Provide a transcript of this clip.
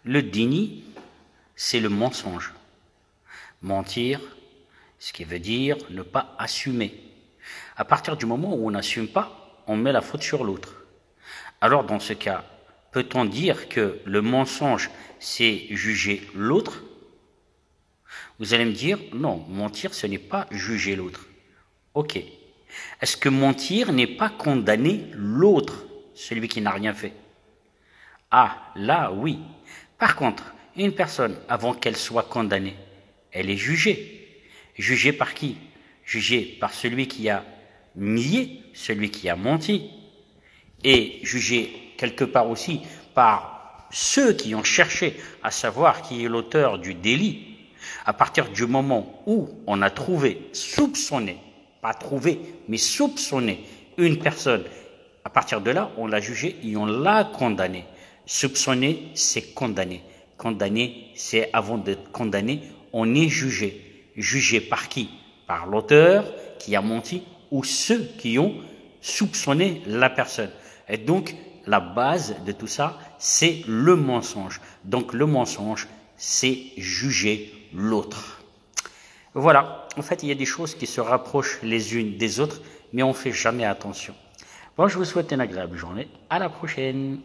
Le déni, c'est le mensonge. Mentir, ce qui veut dire ne pas assumer. À partir du moment où on n'assume pas, on met la faute sur l'autre. Alors dans ce cas, peut-on dire que le mensonge, c'est juger l'autre? Vous allez me dire, non, mentir, ce n'est pas juger l'autre. Ok. Est-ce que mentir n'est pas condamner l'autre, celui qui n'a rien fait? Ah, là, oui. Par contre, une personne, avant qu'elle soit condamnée, elle est jugée. Jugée par qui? Jugée par celui qui a nié, celui qui a menti. Et jugée quelque part aussi par ceux qui ont cherché à savoir qui est l'auteur du délit. À partir du moment où on a trouvé, soupçonné, pas trouvé, mais soupçonné une personne, à partir de là, on l'a jugé et on l'a condamné. Soupçonné, c'est condamné. Condamné, c'est avant d'être condamné, on est jugé. Jugé par qui? Par l'auteur qui a menti ou ceux qui ont soupçonné la personne. Et donc, la base de tout ça, c'est le mensonge. Donc, le mensonge, c'est juger l'autre. Voilà. En fait, il y a des choses qui se rapprochent les unes des autres, mais on ne fait jamais attention. Bon, je vous souhaite une agréable journée. À la prochaine.